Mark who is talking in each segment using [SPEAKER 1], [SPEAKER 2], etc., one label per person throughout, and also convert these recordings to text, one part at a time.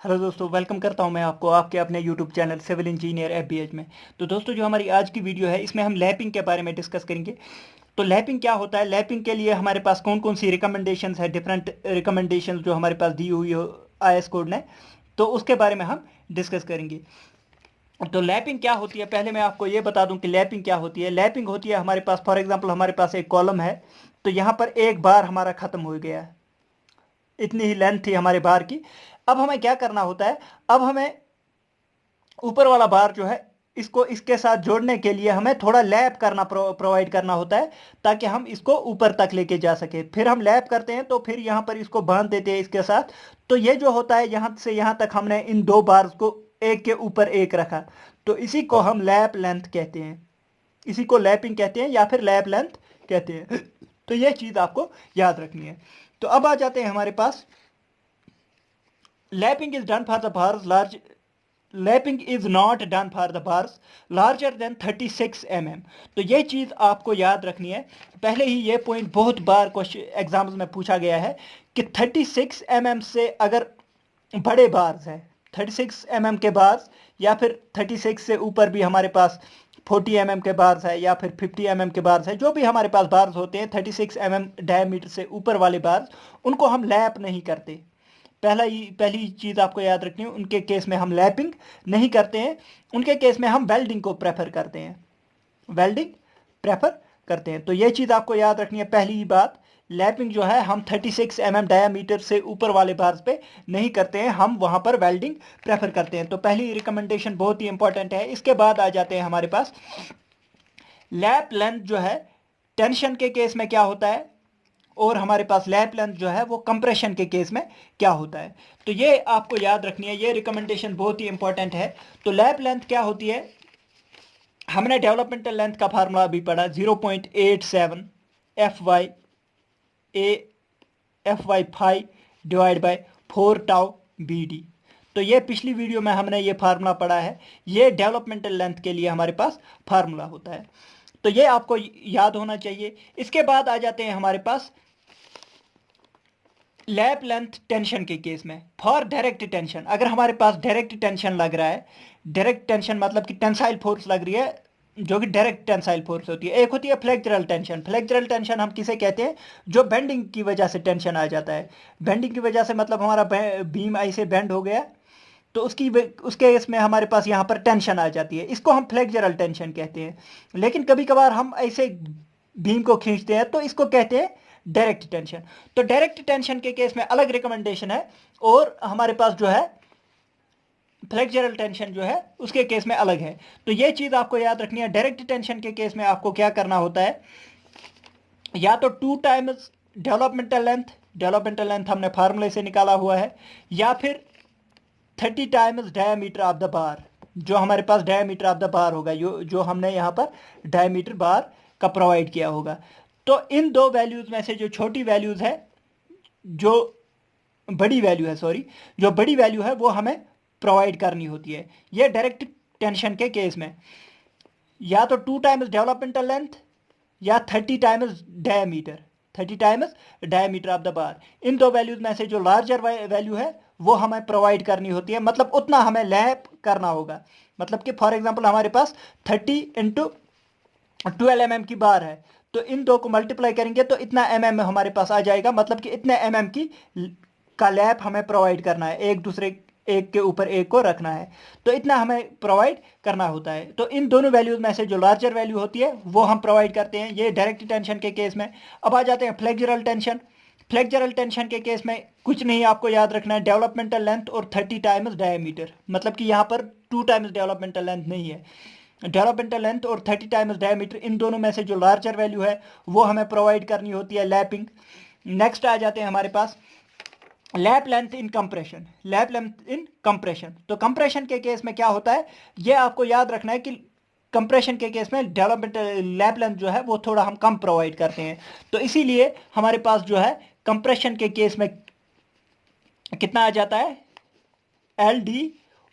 [SPEAKER 1] Hello दोस्तों, welcome करता हूं मैं आपको आपके अपने यूट्यूब चैनल सिविल इंजीनियर एफबीएच में। तो दोस्तों, जो हमारी आज की वीडियो है इसमें हम लैपिंग के बारे में डिस्कस करेंगे। तो लैपिंग क्या होता है, लैपिंग के लिए हमारे पास कौन कौन सी रिकमेंडेशंस है, डिफरेंट रिकमेंडेशंस जो हमारे पास दी हुई हो आईएस कोड ने, तो उसके बारे में हम डिस्कस करेंगे। तो लैपिंग क्या होती है, पहले मैं आपको ये बता दूं कि लैपिंग क्या होती है। लैपिंग होती है हमारे पास, फॉर एग्जाम्पल हमारे पास एक कॉलम है, तो यहाँ पर एक बार हमारा खत्म हो गया है, इतनी ही लेंथ थी हमारे बार की। अब हमें क्या करना होता है, अब हमें ऊपर वाला बार जो है इसको इसके साथ जोड़ने के लिए हमें थोड़ा लैप करना प्रोवाइड करना होता है, ताकि हम इसको ऊपर तक लेके जा सके। फिर हम लैप करते हैं तो फिर यहाँ पर इसको बांध देते हैं इसके साथ। तो ये जो होता है, यहाँ से यहाँ तक हमने इन दो बार्स को एक के ऊपर एक रखा, तो इसी को हम लैप लेंथ कहते हैं, इसी को लैपिंग कहते हैं या फिर लैप लेंथ कहते हैं। तो ये चीज आपको याद रखनी है। तो अब आ जाते हैं हमारे पास, lapping is done for the bars large, lapping is not done for the bars larger than 36 mm। तो ये चीज आपको याद रखनी है। पहले ही ये पॉइंट बहुत बार क्वेश्चन एग्जाम्स में पूछा गया है कि 36 mm से अगर बड़े बार्स है, 36 mm के बार्स, या फिर 36 से ऊपर भी हमारे पास 40 mm के बार्स है, या फिर 50 mm के बार्स है, जो भी हमारे पास बार्स होते हैं 36 mm डायमीटर से ऊपर वाले बार्स, उनको हम लैप नहीं करते। पहली चीज आपको याद रखनी है, उनके केस में हम लैपिंग नहीं करते हैं, उनके केस में हम वेल्डिंग को प्रेफर करते हैं, वेल्डिंग प्रेफर करते हैं। तो ये चीज आपको याद रखनी है। पहली ही बात, लैपिंग जो है हम 36 mm डायामीटर से ऊपर वाले बार्स पे नहीं करते हैं, हम वहां पर वेल्डिंग प्रेफर करते हैं। तो पहली रिकमेंडेशन बहुत ही इंपॉर्टेंट है। इसके बाद आ जाते हैं हमारे पास लैप लेंथ जो है, टेंशन के केस में क्या होता है, और हमारे पास लैप लेंथ जो है वो कंप्रेशन के केस में क्या होता है। तो ये आपको याद रखनी है, ये रिकमेंडेशन बहुत ही इंपॉर्टेंट है। तो लैप लेंथ क्या होती है, हमने डेवलपमेंटल लेंथ का फार्मूला भी पढ़ा, 0.87 FY A FY5 divide by 4 τ BD। तो ये पिछली वीडियो में हमने ये फार्मूला पढ़ा है, ये डेवलपमेंटल लेंथ के लिए हमारे पास फार्मूला होता है। तो ये आपको याद होना चाहिए। इसके बाद आ जाते हैं हमारे पास लैप लेंथ टेंशन के केस में। फॉर डायरेक्ट टेंशन, अगर हमारे पास डायरेक्ट टेंशन लग रहा है, डायरेक्ट टेंशन मतलब कि टेंसाइल फोर्स लग रही है, जो कि डायरेक्ट टेंसाइल फोर्स होती है। एक होती है फ्लेक्चरल टेंशन। फ्लेक्चरल टेंशन हम किसे कहते हैं, जो बेंडिंग की वजह से टेंशन आ जाता है। बेंडिंग की वजह से मतलब हमारा बीम ऐसे बेंड हो गया, तो उसके इसमें हमारे पास यहाँ पर टेंशन आ जाती है, इसको हम फ्लेक्चरल टेंशन कहते हैं। लेकिन कभी कभार हम ऐसे बीम को खींचते हैं तो इसको कहते हैं डायरेक्ट टेंशन। तो डायरेक्ट टेंशन के केस में अलग रिकमेंडेशन है, और हमारे पास जो है फ्लेक्चरल टेंशन जो है उसके केस में अलग है। तो ये चीज आपको याद रखनी है। डायरेक्ट टेंशन के केस में आपको क्या करना होता है, या तो 2 टाइम्स डेवलपमेंटल लेंथ हमने फार्मूले से निकाला हुआ है, या फिर 30 टाइम्स डायमीटर ऑफ द बार, जो हमारे पास डायमीटर ऑफ द बार होगा, जो हमने यहाँ पर डायमीटर बार का प्रोवाइड किया होगा। तो इन दो वैल्यूज में से जो छोटी वैल्यूज है, जो बड़ी वैल्यू है, सॉरी, जो बड़ी वैल्यू है वो हमें प्रोवाइड करनी होती है। ये डायरेक्ट टेंशन के केस में या तो 2 टाइम्स डेवलपमेंटल लेंथ या 30 times diameter, 30 times diameter of the bar. इन दो वैल्यूज में से जो लार्जर वैल्यू है वो हमें प्रोवाइड करनी होती है, मतलब उतना हमें लैप करना होगा। मतलब कि फॉर एग्जांपल हमारे पास 30 × 12 mm की बार है, तो इन दो को मल्टीप्लाई करेंगे तो इतना mm हमारे पास आ जाएगा, मतलब कि इतने mm की का लैप हमें प्रोवाइड करना है, एक के ऊपर एक को रखना है, तो इतना हमें प्रोवाइड करना होता है। तो इन दोनों वैल्यूज में से जो लार्जर वैल्यू होती है वो हम प्रोवाइड करते हैं, ये डायरेक्ट टेंशन के केस में। अब आ जाते हैं फ्लेक्चरल टेंशन। फ्लेक्चरल टेंशन के केस में कुछ नहीं आपको याद रखना है, डेवलपमेंटल लेंथ और 30 टाइम्स डायमीटर, मतलब कि यहाँ पर 2 टाइम्स डेवलपमेंटल लेंथ नहीं है, डेवलपमेंटल लेंथ और 30 टाइम्स डायमीटर, इन दोनों में से जो लार्जर वैल्यू है वो हमें प्रोवाइड करनी होती है, लैपिंग। नेक्स्ट आ जाते हैं हमारे पास lap length in compression. Lap length in compression, तो कंप्रेशन के केस में क्या होता है, ये आपको याद रखना है कि कंप्रेशन के केस में डेवलपमेंट लैप लेंथ जो है वो थोड़ा हम कम प्रोवाइड करते हैं। तो इसीलिए हमारे पास जो है कंप्रेशन के केस में कितना आ जाता है, LD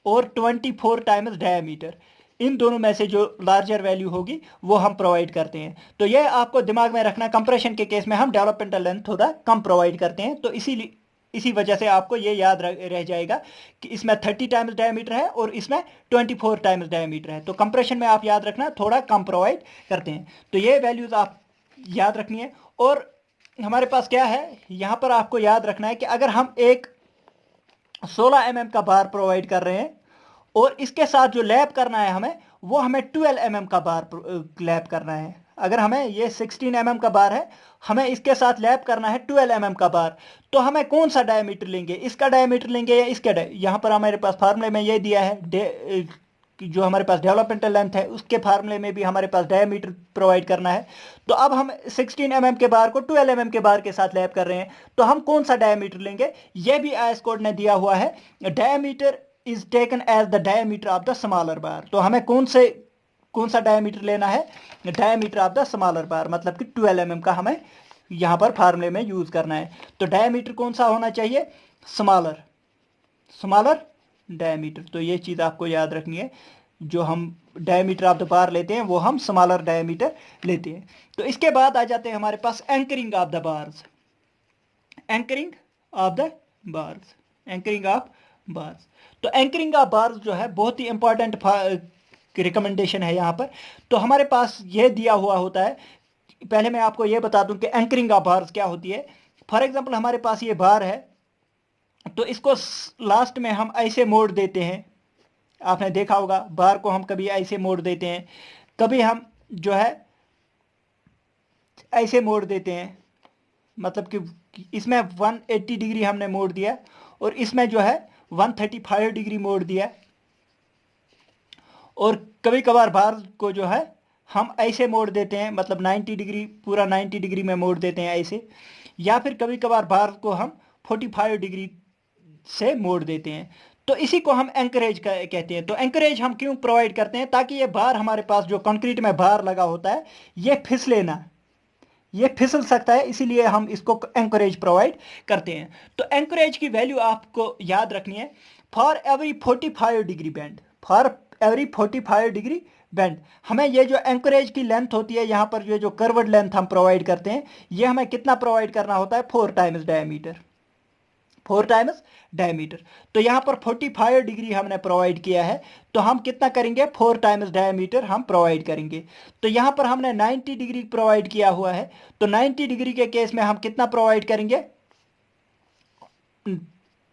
[SPEAKER 1] और 24 टाइम्स डायमीटर, इन दोनों में से जो लार्जर वैल्यू होगी वो हम प्रोवाइड करते हैं। तो ये आपको दिमाग में रखना, कंप्रेशन के केस में हम डेवलपमेंटल लेंथ थोड़ा कम प्रोवाइड करते हैं। तो इसीलिए इसी वजह से आपको ये याद रह जाएगा कि इसमें 30 टाइम्स डायमीटर है और इसमें 24 टाइम्स डायमीटर है। तो कंप्रेशन में आप याद रखना थोड़ा कम प्रोवाइड करते हैं। तो ये वैल्यूज आप याद रखनी है। और हमारे पास क्या है, यहां पर आपको याद रखना है कि अगर हम एक 16 mm का बार प्रोवाइड कर रहे हैं और इसके साथ जो लैप करना है हमें 12 mm का बार लैप करना है। अगर हमें ये 16 mm का बार है, हमें इसके साथ लैप करना है 12 mm का बार, तो हमें कौन सा डायमीटर लेंगे, इसका डायमीटर लेंगे या इसका यहाँ पर हमारे पास फार्मूले में ये दिया है जो हमारे पास डेवलपमेंटल लेंथ है उसके फार्मूले में भी हमारे पास डायमीटर प्रोवाइड करना है। तो अब हम 16 mm के बार को 12 mm के बार के साथ लैप कर रहे हैं, तो हम कौन सा डायमीटर लेंगे, यह भी आईएस कोड ने दिया हुआ है। Diameter is taken as the diameter of the smaller bar. तो हमें कौन सा डायमीटर लेना है, diameter of the smaller bar, मतलब कि 12 mm का हमें यहां पर फार्मूले में यूज करना है। तो डायमीटर कौन सा होना चाहिए, स्मॉलर डायमीटर। तो ये चीज आपको याद रखनी है, जो हम डायमीटर ऑफ द बार लेते हैं वो हम स्मॉलर डायमीटर लेते हैं। तो इसके बाद आ जाते हैं हमारे पास anchoring of the bars. Anchoring of the bars, anchoring of bars. तो एंकरिंग ऑफ बार्स जो है बहुत ही इंपॉर्टेंट रिकमेंडेशन है यहाँ पर। तो हमारे पास ये दिया हुआ होता है, पहले मैं आपको ये बता दूं कि एंकरिंग ऑफ बार्स क्या होती है। फॉर एग्जांपल हमारे पास ये बार है, तो इसको लास्ट में हम ऐसे मोड़ देते हैं। आपने देखा होगा बार को हम कभी ऐसे मोड़ देते हैं, कभी हम जो है ऐसे मोड़ देते हैं, मतलब कि इसमें 180 डिग्री हमने मोड़ दिया और इसमें जो है 135 डिग्री मोड़ दिया। और कभी कभार बार को जो है हम ऐसे मोड़ देते हैं, मतलब 90 डिग्री, पूरा 90 डिग्री में मोड़ देते हैं ऐसे। या फिर कभी कभार बार को हम 45 डिग्री से मोड़ देते हैं। तो इसी को हम एंकरेज कहते हैं। तो एंकरेज हम क्यों प्रोवाइड करते हैं, ताकि ये बार हमारे पास जो कंक्रीट में बार लगा होता है ये फिसले ना, ये फिसल सकता है, इसीलिए हम इसको एंकरेज प्रोवाइड करते हैं। तो एंकरेज की वैल्यू आपको याद रखनी है, for every 45 degree bend, for every 45 degree bend. हमें ये जो एंकरेज की लेंथ होती है, यहाँ पर जो कर्वड लेंथ हम प्रोवाइड करते हैं, ये हमें कितना प्रोवाइड करना होता है, 4 टाइम्स डायमीटर, 4 टाइम्स डायमीटर। तो यहाँ पर 45 डिग्री हमने प्रोवाइड किया है, तो हम कितना करेंगे, 4 टाइम्स डायमीटर हम प्रोवाइड करेंगे। तो यहाँ पर हमने 90 डिग्री प्रोवाइड किया हुआ है, तो 90 डिग्री के केस में हम कितना प्रोवाइड करेंगे,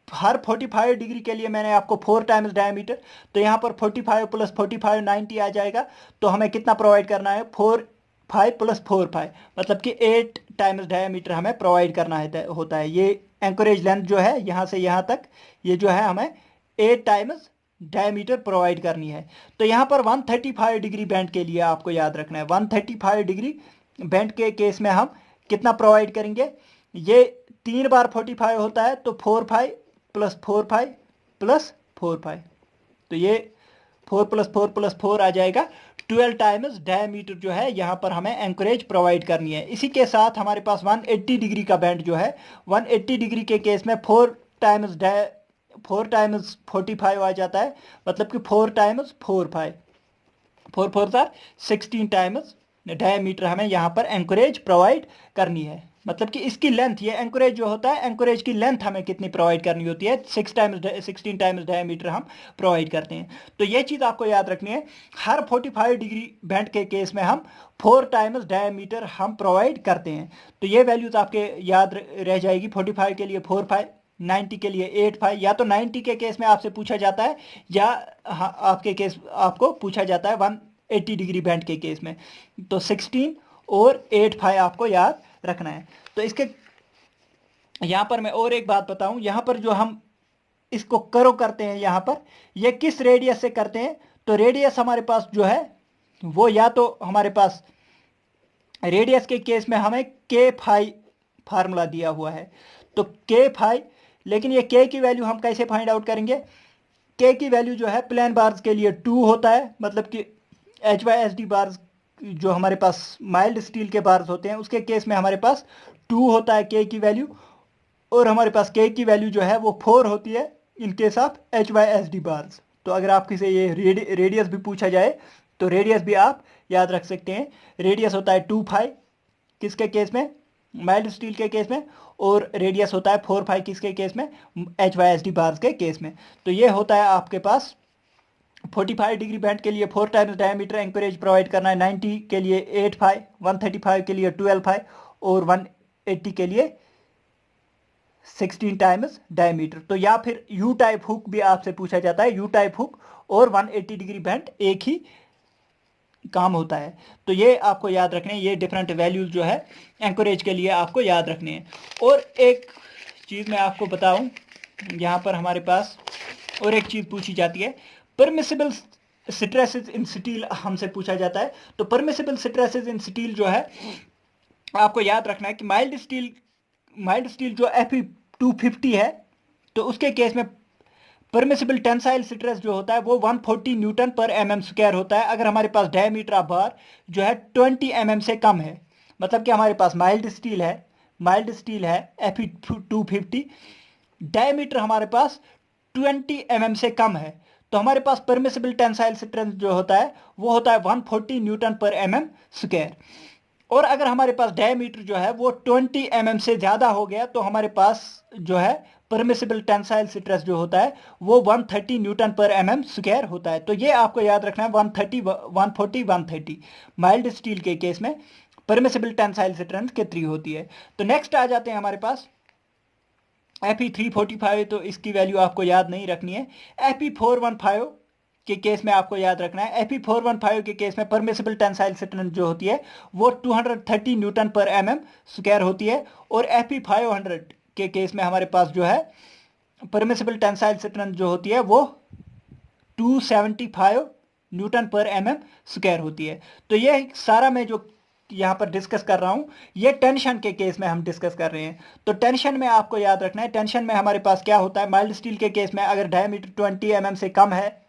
[SPEAKER 1] हर 45 डिग्री के लिए मैंने आपको 4 टाइम्स डायमीटर, तो यहाँ पर 45 प्लस 45 90 आ जाएगा। तो हमें कितना प्रोवाइड करना है, 4 5 प्लस 4 5, मतलब कि 8 टाइम्स डायमीटर हमें प्रोवाइड करना होता है। ये एंकरेज लेंथ जो है यहाँ से यहाँ तक, ये जो है हमें 8 टाइम्स डायमीटर प्रोवाइड करनी है। तो यहाँ पर 135 डिग्री बेंड के लिए आपको याद रखना है, 135 डिग्री बेंड के केस में हम कितना प्रोवाइड करेंगे, ये 3 बार 45 होता है, तो 4 5 प्लस 4 5 प्लस 4 5, तो ये 4 प्लस 4 प्लस 4 आ जाएगा, 12 टाइम्स डायमीटर जो है यहाँ पर हमें एंकरेज प्रोवाइड करनी है। इसी के साथ हमारे पास 180 डिग्री का बेंड जो है, 180 डिग्री के केस में 4 टाइम्स 45 आ जाता है, मतलब कि 4 टाइम्स 4 5, 4 4 सर 16 टाइम्स डायमीटर हमें यहाँ पर एंकरेज प्रोवाइड करनी है। मतलब कि इसकी लेंथ, ये एंकरेज जो होता है, एंकरेज की लेंथ हमें कितनी प्रोवाइड करनी होती है, 16 टाइम्स डायमीटर हम प्रोवाइड करते हैं। तो ये चीज़ आपको याद रखनी है, हर 45 डिग्री बेंड के केस में हम 4 टाइम्स डायमीटर हम प्रोवाइड करते हैं। तो ये वैल्यूज आपके याद रह जाएगी, 45 के लिए 4 5, 90 के लिए 8 5, या तो 90 के केस में आपसे पूछा जाता है, या आपके केस आपको पूछा जाता है 180 डिग्री बेंड के केस में, तो 16 और 8 5 आपको याद रखना है। तो इसके यहां पर मैं और एक बात बताऊं, यहां पर जो हम इसको करो करते हैं, यहां पर ये किस रेडियस से करते हैं, तो रेडियस हमारे पास जो है वो, या तो हमारे पास रेडियस के केस में हमें के फाई फार्मूला दिया हुआ है, तो के फाई, लेकिन ये के की वैल्यू हम कैसे फाइंड आउट करेंगे, के की वैल्यू जो है प्लेन बार्स के लिए 2 होता है, मतलब कि HYSD बार्स जो हमारे पास माइल्ड स्टील के बार्स होते हैं उसके केस में हमारे पास 2 होता है के की वैल्यू, और हमारे पास के की वैल्यू जो है वो 4 होती है in case of HYSD bars. तो अगर आपकी से ये रेडियस भी पूछा जाए तो रेडियस भी आप याद रख सकते हैं, रेडियस होता है 2 5 किसके केस में, माइल्ड स्टील के केस में, और रेडियस होता है 4-5 किसके केस में, HYSD बार्स के केस में। तो ये होता है आपके पास 45 डिग्री बैंड के लिए 4 टाइम्स डायमीटर एंकरेज प्रोवाइड करना है, 90 के लिए 8-5, 135 के लिए 12-5 और 180 के लिए 16 टाइम्स डायमीटर। तो या फिर यू टाइप हुक भी आपसे पूछा जाता है, यू टाइप हुक और 180 डिग्री बैंड एक ही काम होता है। तो ये आपको याद रखने हैं, ये डिफरेंट वैल्यूज जो है एंकरेज के लिए आपको याद रखने हैं। और एक चीज़ मैं आपको बताऊं, यहाँ पर हमारे पास और एक चीज़ पूछी जाती है, परमिसिबल स्ट्रेसेस इन स्टील हमसे पूछा जाता है। तो परमिसिबल स्ट्रेसेस इन स्टील जो है आपको याद रखना है कि माइल्ड स्टील जो Fe250 है, तो उसके केस में परमिसिबल टेंसाइल स्ट्रेस जो होता है वो 140 न्यूटन पर mm स्क्वायर होता है अगर हमारे पास डायमीटर ऑफ बार जो है 20 mm से कम है। मतलब कि हमारे पास माइल्ड स्टील है Fe250, डायमीटर हमारे पास 20 mm से कम है, तो हमारे पास परमिसिबल टेंसाइल स्ट्रेंथ जो होता है वो होता है 140 न्यूटन पर mm स्क्वायर। और अगर हमारे पास डायमीटर जो है वो 20 mm से ज़्यादा हो गया तो हमारे पास जो है परमिसिबल टेंसाइल स्ट्रेस जो होता है वो 130 न्यूटन पर mm स्क्वायर होता है। तो ये आपको याद रखना है, 130, 140, 130 माइल्ड स्टील के केस में परमिसिबल टेंसाइल स्ट्रेंथ कितनी होती है। तो नेक्स्ट आ जाते हैं हमारे पास Fe345, तो इसकी वैल्यू आपको याद नहीं रखनी है। Fe415 के केस में आपको याद रखना है, Fe415 के केस में परमिसिबल टेंसाइल स्ट्रेंथ जो होती है वो 230 न्यूटन पर mm स्क्वायर होती है। और Fe500 के केस में हमारे पास जो है परमिसिबल टेंसाइल स्ट्रेंथ जो होती है वो 275 न्यूटन पर mm स्क्वायर होती है। तो ये सारा मैं जो यहाँ पर डिस्कस कर रहा हूँ ये टेंशन के केस में हम डिस्कस कर रहे हैं। तो टेंशन में आपको याद रखना है, टेंशन में हमारे पास क्या होता है, माइल्ड स्टील के केस में अगर डायमीटर 20 mm से कम है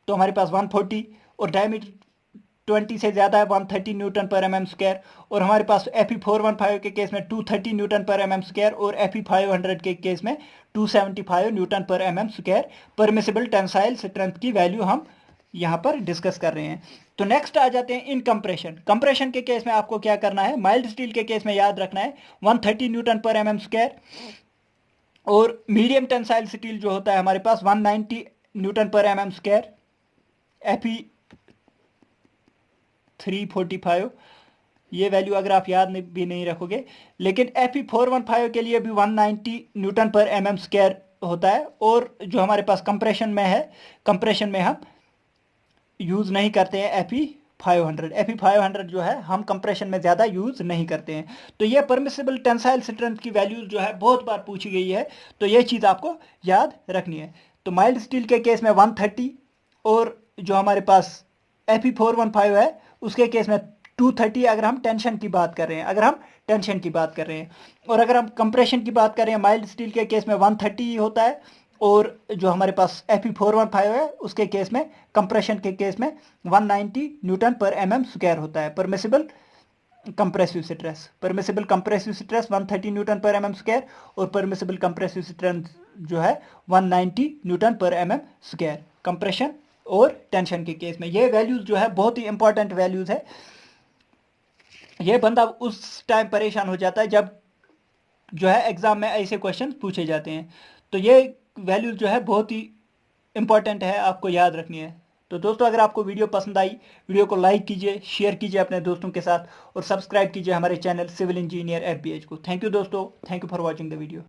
[SPEAKER 1] तो हमारे पास 140, और डायमीटर 20 से ज़्यादा है 130 न्यूटन पर mm स्क्वायर। और हमारे पास Fe415 के केस में 230 न्यूटन पर mm स्क्वायर, और Fe500 के केस में 275 न्यूटन पर mm square permissible tensile strength की वैल्यू हम यहाँ पर डिस्कस कर रहे हैं। तो नेक्स्ट आ जाते हैं इन कंप्रेशन। कंप्रेशन के केस में आपको क्या करना है, माइल्ड स्टील के केस में याद रखना है 130 न्यूटन पर mm स्क्वायर, और मीडियम टेंसाइल स्टील जो होता है हमारे पास 190 न्यूटन पर mm स्क्वायर Fe345। ये वैल्यू अगर आप याद भी नहीं रखोगे, लेकिन Fe415 के लिए भी 190 न्यूटन पर mm स्क्वायर होता है। और जो हमारे पास कंप्रेशन में है, कंप्रेशन में हम यूज़ नहीं करते हैं Fe500 जो है हम कंप्रेशन में ज़्यादा यूज़ नहीं करते हैं। तो ये परमिसिबल टेंसाइल स्ट्रेंथ की वैल्यूज जो है बहुत बार पूछी गई है, तो ये चीज़ आपको याद रखनी है। तो माइल्ड स्टील के केस में 130, और जो हमारे पास Fe415 है उसके केस में 230 अगर हम टेंशन की बात कर रहे हैं, और अगर हम कंप्रेशन की बात करें माइल्ड स्टील के केस में 130 ही होता है। और जो हमारे पास Fe415 है उसके केस में, कंप्रेशन के केस में 190 न्यूटन पर mm स्क्वायर होता है परमिसिबल कंप्रेसिव स्ट्रेस 130 न्यूटन पर mm स्क्वायर, और परमिसिबल कंप्रेसिव स्ट्रेंथ जो है 190 न्यूटन पर mm स्क्वायर कंप्रेशन और टेंशन के केस में। ये वैल्यूज जो है बहुत ही इंपॉर्टेंट वैल्यूज है। ये बंदा उस टाइम परेशान हो जाता है जब जो है एग्जाम में ऐसे क्वेश्चन पूछे जाते हैं। तो ये वैल्यूज जो है बहुत ही इंपॉर्टेंट है, आपको याद रखनी है। तो दोस्तों अगर आपको वीडियो पसंद आई, वीडियो को लाइक कीजिए, शेयर कीजिए अपने दोस्तों के साथ, और सब्सक्राइब कीजिए हमारे चैनल सिविल इंजीनियर FBH को। थैंक यू दोस्तों, thank you for watching the video.